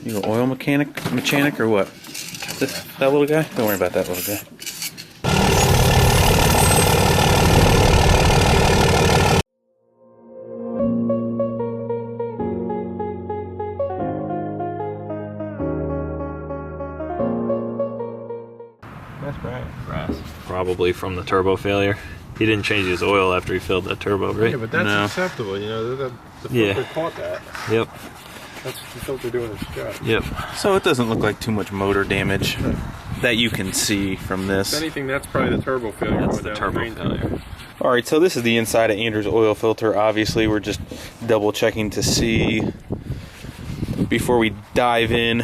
You an oil mechanic or what? That little guy? Don't worry about that little guy. That's brass. Brass. Probably from the turbo failure. He didn't change his oil after he filled that turbo, right? Yeah, but that's acceptable. You know, the filter caught that. Yep. That's the filter doing its job. Yep. So it doesn't look like too much motor damage that you can see from this. If anything, that's probably the turbo failure. That's the turbo failure. Alright, so this is the inside of Andrew's oil filter. Obviously, we're just double checking to see before we dive in.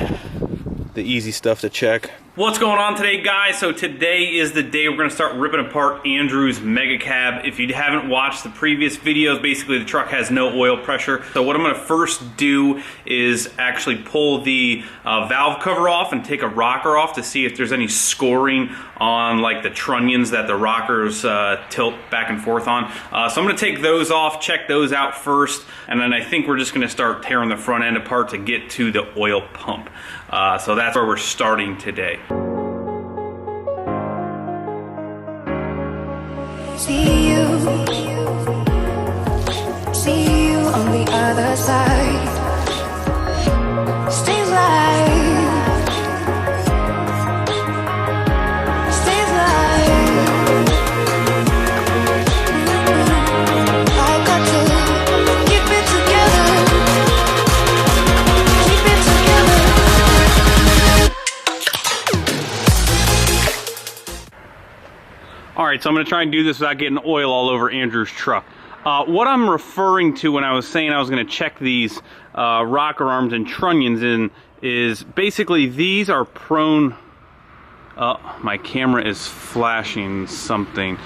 The easy stuff to check. What's going on today, guys? So today is the day we're going to start ripping apart Andrew's MegaCab. If you haven't watched the previous videos, basically the truck has no oil pressure. So what I'm going to first do is actually pull the valve cover off and take a rocker off to see if there's any scoring on like the trunnions that the rockers tilt back and forth on. So I'm going to take those off, check those out first, and then I think we're just going to start tearing the front end apart to get to the oil pump. So that's where we're starting today. See you on the other side. Stay alive. Stay alive. I got to keep it together. Keep it together. Alright, so I'm going to try and do this without getting oil all over Andrew's truck. What I'm referring to when I was saying I was going to check these rocker arms and trunnions in is basically these are prone... my camera is flashing something.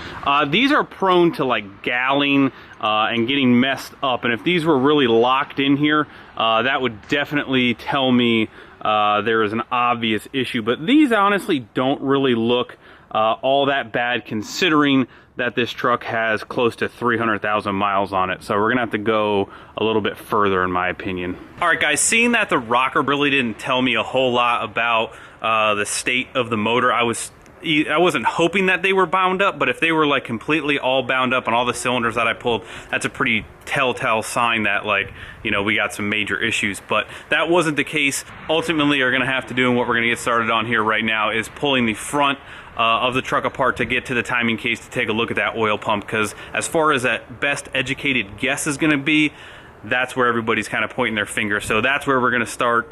These are prone to like galling and getting messed up, and if these were really locked in here, that would definitely tell me there is an obvious issue. But these honestly don't really look all that bad, considering that this truck has close to 300,000 miles on it. So we're gonna have to go a little bit further, in my opinion. All right, guys, seeing that the rocker really didn't tell me a whole lot about the state of the motor, I wasn't hoping that they were bound up, but if they were like completely all bound up on all the cylinders that I pulled, that's a pretty telltale sign that, like, you know, we got some major issues. But that wasn't the case. Ultimately, we're gonna have to do, and what we're gonna get started on here right now is pulling the front of the truck apart to get to the timing case to take a look at that oil pump, because as far as that best educated guess is going to be, that's where everybody's kind of pointing their finger. So that's where we're going to start.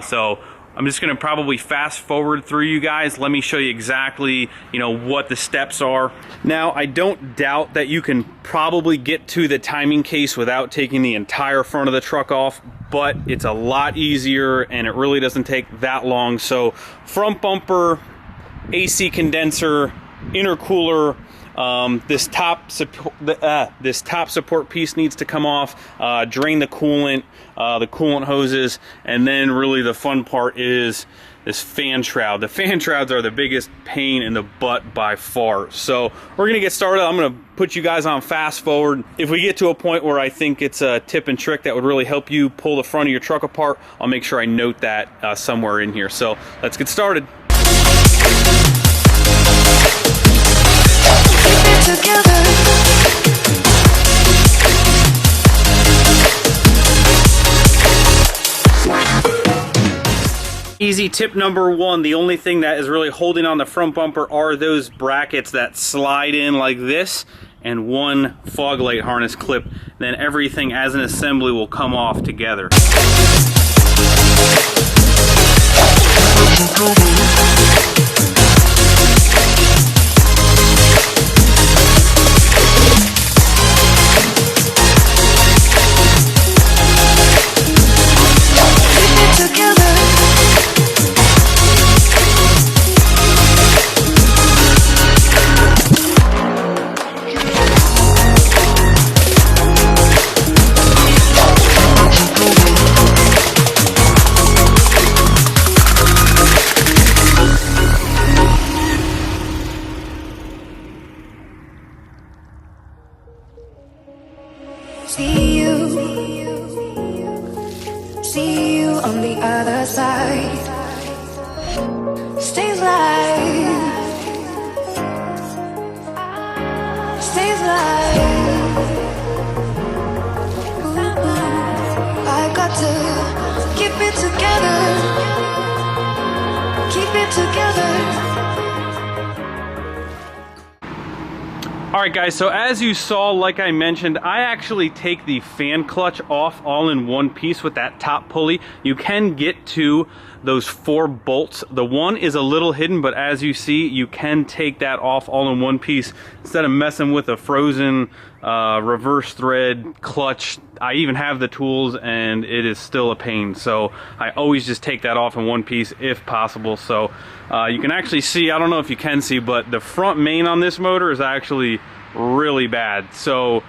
So I'm just going to probably fast forward through you guys. Let me show you exactly, you know, what the steps are. Now, I don't doubt that you can probably get to the timing case without taking the entire front of the truck off, but it's a lot easier and it really doesn't take that long. So front bumper, AC condenser, intercooler, this top support piece needs to come off, drain the coolant hoses, and then really the fun part is this fan shroud. The fan shrouds are the biggest pain in the butt by far. So we're gonna get started. I'm gonna put you guys on fast forward. If we get to a point where I think it's a tip and trick that would really help you pull the front of your truck apart, I'll make sure I note that somewhere in here. So let's get started. Together. Easy tip number one, the only thing that is really holding on the front bumper are those brackets that slide in like this, and one fog light harness clip. Then everything as an assembly will come off together. other side. Stays alive. Stays alive. Ooh, I got to keep it together. Keep it together. Alright guys, so as you saw, like I mentioned, I actually take the fan clutch off all in one piece with that top pulley. You can get to those 4 bolts. The one is a little hidden, but as you see, you can take that off all in one piece instead of messing with a frozen reverse thread clutch. I even have the tools and it is still a pain, so I always just take that off in one piece if possible. So you can actually see, I don't know if you can see, but the front main on this motor is actually really bad. So,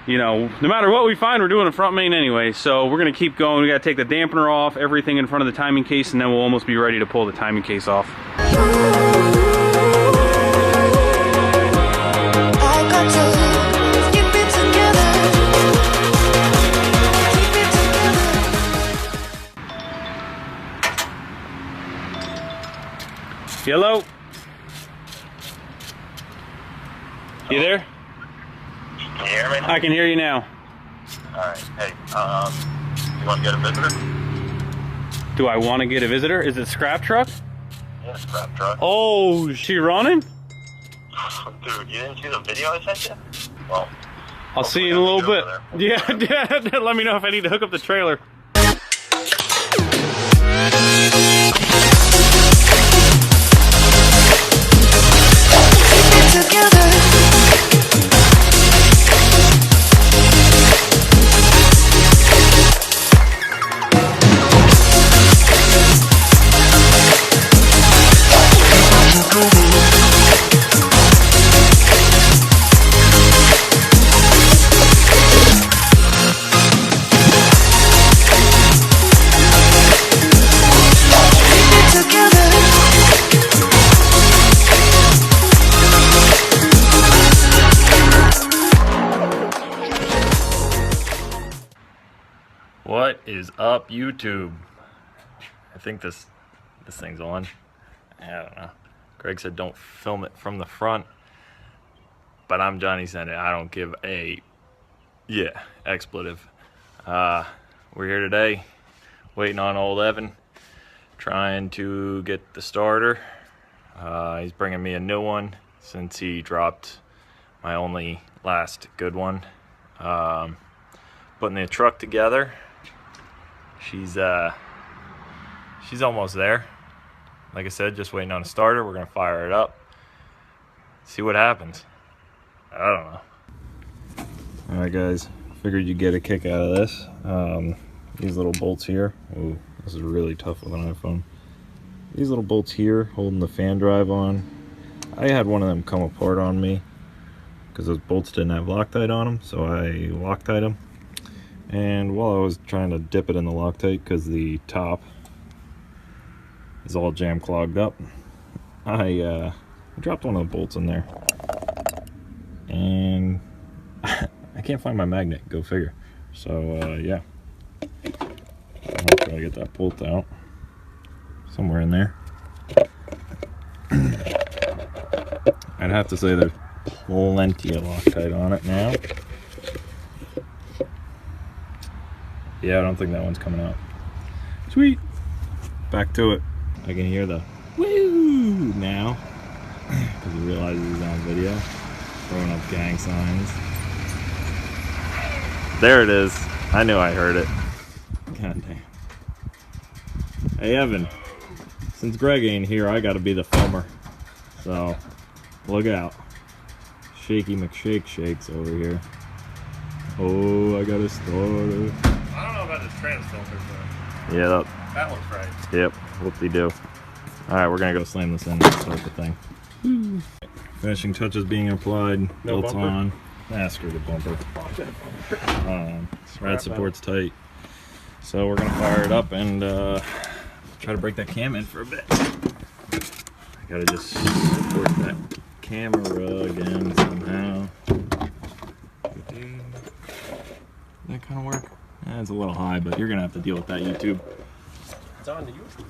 you know, no matter what we find, we're doing a front main anyway. So we're gonna keep going. We gotta take the dampener off, everything in front of the timing case, and then we'll almost be ready to pull the timing case off. I got to keep it together. Keep it together. Hello? You there? Can you hear me? I can hear you now. Alright, hey, you want to get a visitor? Do I want to get a visitor? Is it scrap truck? Yeah, scrap truck. Oh, she running? Dude, you didn't see the video I sent you? Well, I'll see you in a little bit. Yeah, let me know if I need to hook up the trailer. Keep it together. What is up, YouTube? I think this thing's on. I don't know. Greg said don't film it from the front, but I'm Johnny Sennett. I don't give a expletive. We're here today, waiting on old Evan, trying to get the starter. He's bringing me a new one since he dropped my only last good one. Putting the truck together. She's almost there. Like I said, just waiting on a starter. We're gonna fire it up, see what happens. I don't know. All right, guys. Figured you'd get a kick out of this. These little bolts here. Ooh, this is really tough with an iPhone. These little bolts here holding the fan drive on. I had one of them come apart on me because those bolts didn't have Loctite on them, so I Loctite them. And while I was trying to dip it in the Loctite because the top is all jam clogged up, I dropped one of the bolts in there, and I can't find my magnet. Go figure. So yeah, I'll try to get that bolt out somewhere in there. I'd have to say there's plenty of Loctite on it now. Yeah, I don't think that one's coming out. Sweet. Back to it. I can hear the woo now because he realizes he's on video. Throwing up gang signs. There it is. I knew I heard it. God damn. Hey Evan, since Greg ain't here, I gotta be the filmer. So, look out. Shaky McShake shakes over here. Oh, I got a starter. I don't know about this trans filter, but Yep. that looks right. Yep. Whoop-de-doo. Alright, we're gonna go slam this in and start the thing. Finishing touches being applied. No Bolts bumper? on. Nah, screw the bumper. Rad support's tight. So we're gonna fire it up and try to break that cam in for a bit. I gotta just support that camera again somehow. That kind of work? Yeah, it's a little high, but you're gonna have to deal with that, YouTube. It's on the YouTube.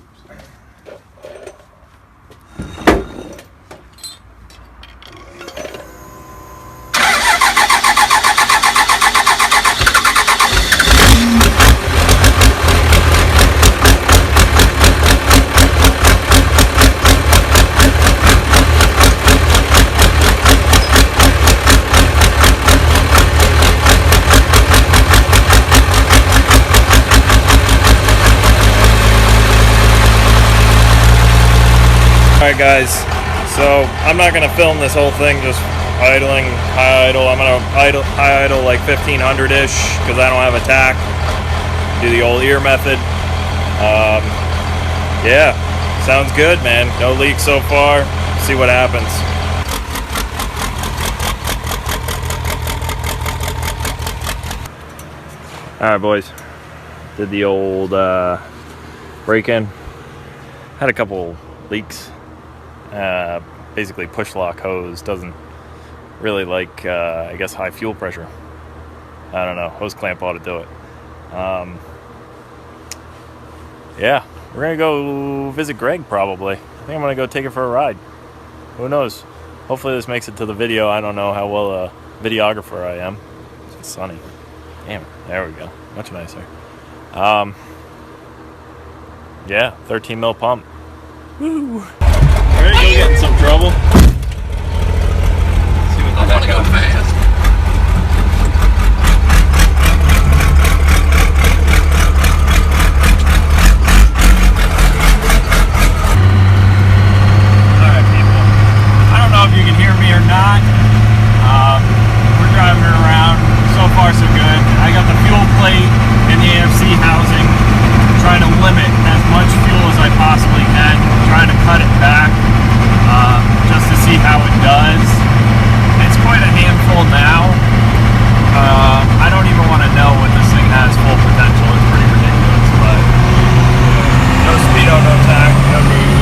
Alright guys, so I'm not going to film this whole thing just idling, high idle. I'm going to high idle like 1500-ish because I don't have a tack. Do the old ear method. Yeah, sounds good, man. No leaks so far. See what happens. Alright boys, did the old break-in. Had a couple leaks. Basically push lock hose doesn't really like I guess high fuel pressure. I don't know, hose clamp ought to do it. Yeah, we're gonna go visit Greg probably. I think I'm gonna go take it for a ride. Who knows, hopefully this makes it to the video. I don't know how well a videographer I am. It's sunny. Damn, there we go, much nicer. Yeah, 13 mil pump. Woo! Alright, go get in some trouble. See what I want to go fast. Alright people, I don't know if you can hear me or not. We're driving around, so far so good. I got the fuel plate and the AFC housing, trying to limit as much fuel as I possibly can, trying to cut it back just to see how it does. It's quite a handful now. I don't even want to know when this thing has full potential. It's pretty ridiculous, but no speedo, no tack, no need.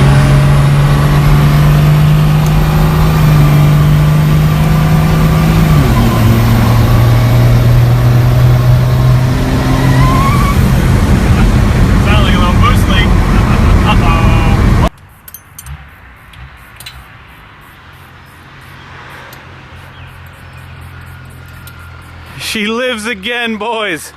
She lives again, boys.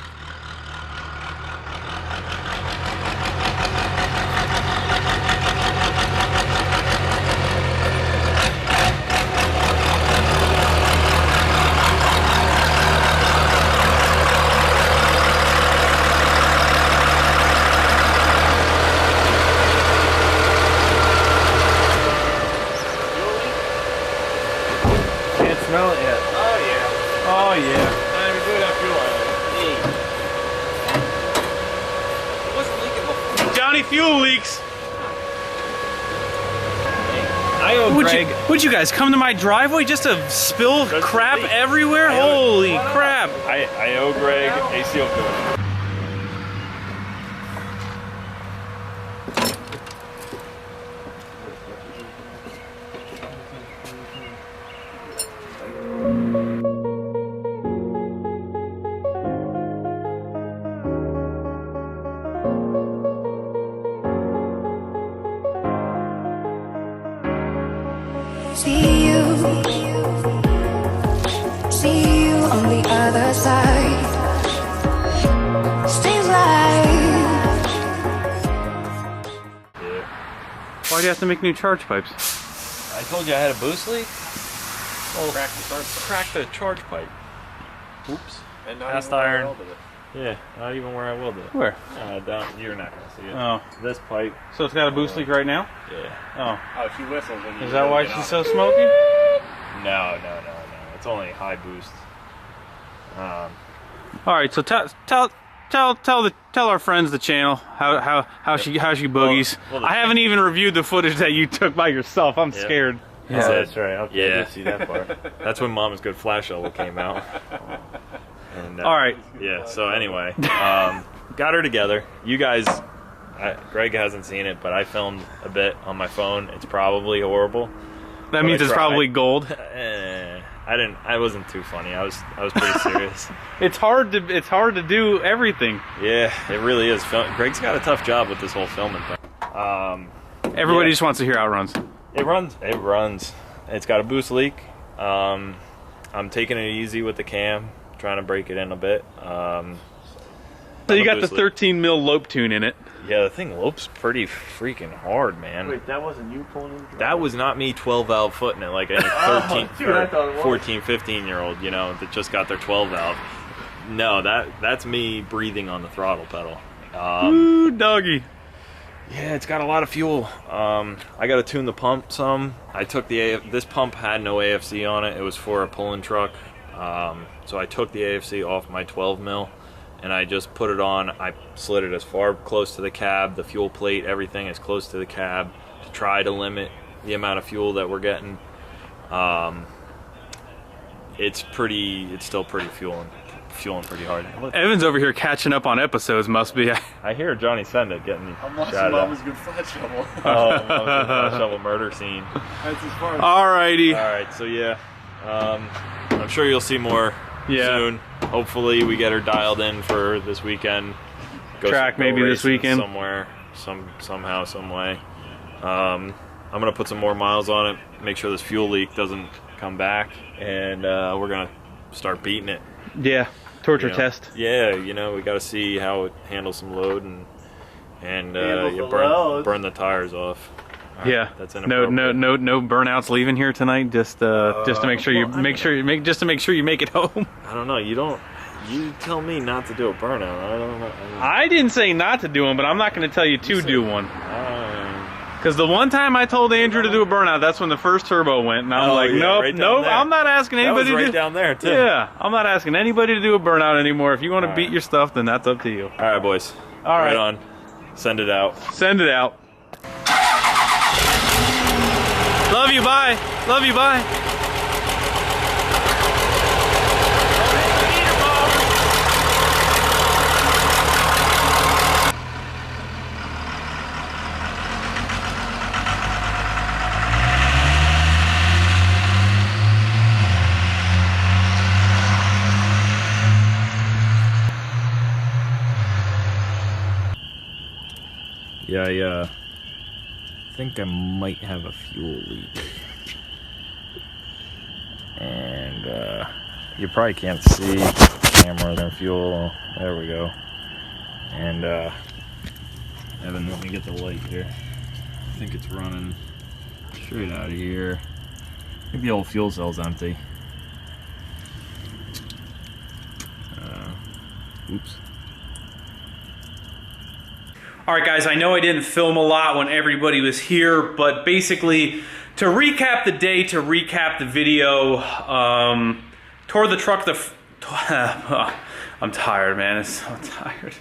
Can't smell it yet. Oh yeah. Oh yeah. Johnny, fuel leaks. I owe Greg. Would you guys come to my driveway just to spill crap everywhere? Holy crap. I owe Greg a seal coat. See you on the other side. Stay alive. Why do you have to make new charge pipes? I told you I had a boost leak. Oh, crack the charge pipe. Oops. And not Cast even where I iron. welded it. Yeah, not even where I welded it. Where? Down. You're not gonna see it. Oh. This pipe. So it's got a boost leak right now? Yeah. Oh. Oh, she whistles when you Is that why she's so smoky? No. It's only high boost. All right, so tell our friends the channel how she boogies. Well, I haven't even reviewed the footage that you took by yourself. I'm scared. Yeah, that's right. Okay, Yeah. I did see that part. That's when Mama's Good Flash Shovel came out. And, All right. Yeah. So anyway, got her together. You guys, Greg hasn't seen it, but I filmed a bit on my phone. It's probably horrible. That means it's probably gold. I wasn't too funny. I was pretty serious. It's hard to do everything. Yeah, it really is. Greg's got a tough job with this whole filming thing. Everybody Yeah. just wants to hear how it runs. It runs. It's got a boost leak. I'm taking it easy with the cam, trying to break it in a bit. So you got the 13 mil lope tune in it. Yeah, the thing lopes pretty freaking hard, man. Wait, that wasn't you pulling in? That was not me 12 valve footing it like any 13 dude, I thought it or was. 14, 15 year old, you know, that just got their 12 valve. No, that's me breathing on the throttle pedal. Ooh, doggy. Yeah, it's got a lot of fuel. I got to tune the pump some. I took this pump had no AFC on it. It was for a pulling truck. So I took the AFC off my 12 mil and I just put it on. I slid it as far close to the cab, the fuel plate, everything as close to the cab to try to limit the amount of fuel that we're getting. It's still pretty fueling pretty hard. Evan's over here catching up on episodes, must be. I hear Johnny Sendit getting I'm watching shouted at. Mama's Good Flat Shovel. Oh, Mama's Good Flat Shovel murder scene. That's as far as... Alrighty. Alright, so yeah. I'm sure you'll see more soon. Hopefully we get her dialed in for this weekend. Track maybe this racing weekend. somewhere, somehow, some way. I'm gonna put some more miles on it, make sure this fuel leak doesn't come back, and we're gonna start beating it. Yeah, torture You know? test. Yeah, you know, we got to see how it handles some load and Handles you the load. burn the tires off. All right, Yeah, that's no inappropriate. burnouts leaving here tonight. Just to make sure you make sure you make it home. I don't know. You tell me not to do a burnout. I don't know. I didn't say not to do one, but I'm not going to tell you to do one. Because the one time I told Andrew to do a burnout, that's when the first turbo went, and I'm like, yeah, nope, right down nope, there. I'm not asking That was anybody right to do. down there too. Yeah, I'm not asking anybody to do a burnout anymore. If you want to All beat right. your stuff, then that's up to you. All right, boys. All right. Right on. Send it out. Send it out. Love you, bye. Love you, bye. Yeah, I think I might have a fuel leak. And you probably can't see camera and fuel. There we go. And Evan, let me get the light here. I think it's running straight out of here. I think the old fuel cell's empty. Oops. All right, guys, I know I didn't film a lot when everybody was here, but basically, to recap the day, to recap the video, tore the truck I'm tired, man. I'm so tired.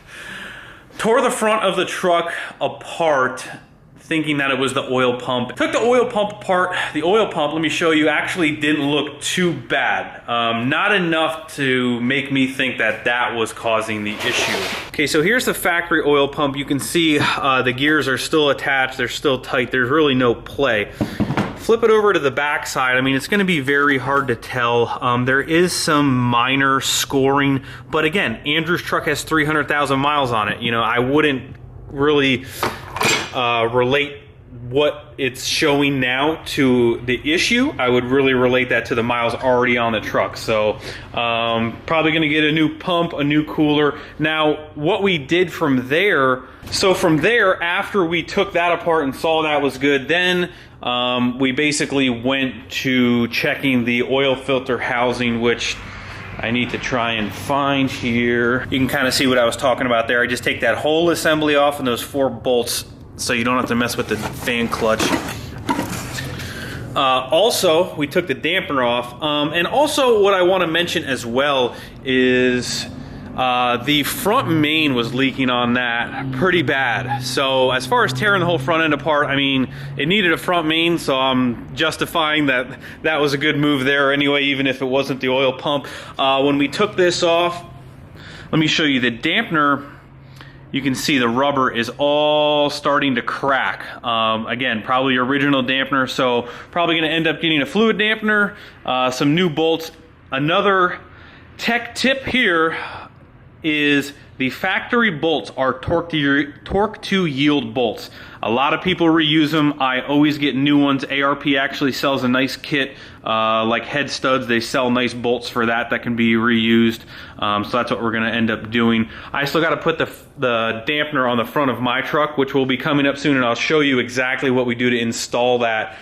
Tore the front of the truck apart, thinking that it was the oil pump. Took the oil pump apart. The oil pump, let me show you, actually didn't look too bad. Not enough to make me think that that was causing the issue. Okay, so here's the factory oil pump. You can see the gears are still attached. They're still tight. There's really no play. Flip it over to the back side. I mean, it's gonna be very hard to tell. There is some minor scoring, but again, Andrew's truck has 300,000 miles on it. You know, I wouldn't really relate what it's showing now to the issue. I would really relate that to the miles already on the truck. So probably gonna get a new pump, a new cooler. Now what we did from there, so from there, after we took that apart and saw that was good, then we basically went to checking the oil filter housing, which I need to try and find here. You can kind of see what I was talking about there. I just take that whole assembly off and those 4 bolts so you don't have to mess with the fan clutch. Also, we took the dampener off. And also what I want to mention as well is the front main was leaking on that pretty bad. So as far as tearing the whole front end apart, I mean, it needed a front main, so I'm justifying that that was a good move there anyway, even if it wasn't the oil pump. When we took this off, let me show you the dampener. you can see the rubber is all starting to crack. Again, probably original dampener, so probably going to end up getting a fluid dampener, some new bolts. Another tech tip here is the factory bolts are torque to yield bolts. A lot of people reuse them. I always get new ones. ARP actually sells a nice kit, like head studs. They sell nice bolts for that can be reused. So that's what we're going to end up doing. I still got to put the dampener on the front of my truck, which will be coming up soon, and I'll show you exactly what we do to install that,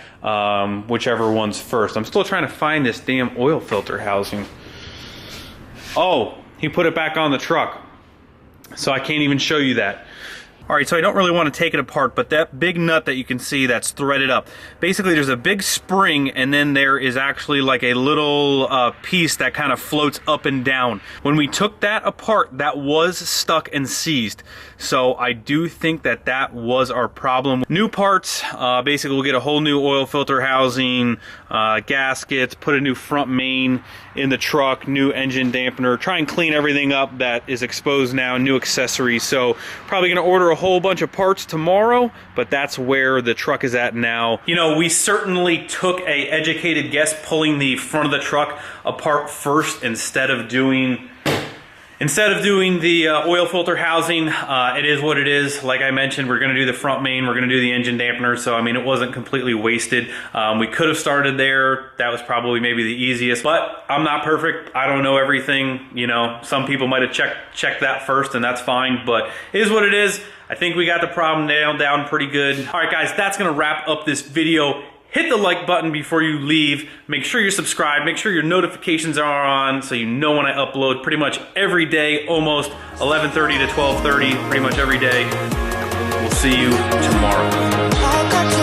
whichever one's first. I'm still trying to find this damn oil filter housing. Oh, he put it back on the truck, so I can't even show you that. All right, so I don't really want to take it apart, but that big nut that you can see that's threaded up, basically there's a big spring, and then there is actually like a little piece that kind of floats up and down. When we took that apart, that was stuck and seized. So I do think that that was our problem. New parts, basically we'll get a whole new oil filter housing, gaskets, put a new front main in the truck, new engine dampener, try and clean everything up that is exposed now, new accessories. So probably gonna order a whole bunch of parts tomorrow, but that's where the truck is at now. You know, we certainly took a educated guess pulling the front of the truck apart first instead of doing the oil filter housing. It is what it is. Like I mentioned, we're going to do the front main, we're going to do the engine dampener, so I mean it wasn't completely wasted. We could have started there. That was probably maybe the easiest, but I'm not perfect. I don't know everything. You know, some people might have checked that first, and that's fine, but it is what it is. I think we got the problem nailed down pretty good. All right, guys, that's going to wrap up this video. Hit the like button before you leave. Make sure you're subscribed. Make sure your notifications are on so you know when I upload pretty much every day, almost 11:30 to 12:30, pretty much every day. We'll see you tomorrow. I got to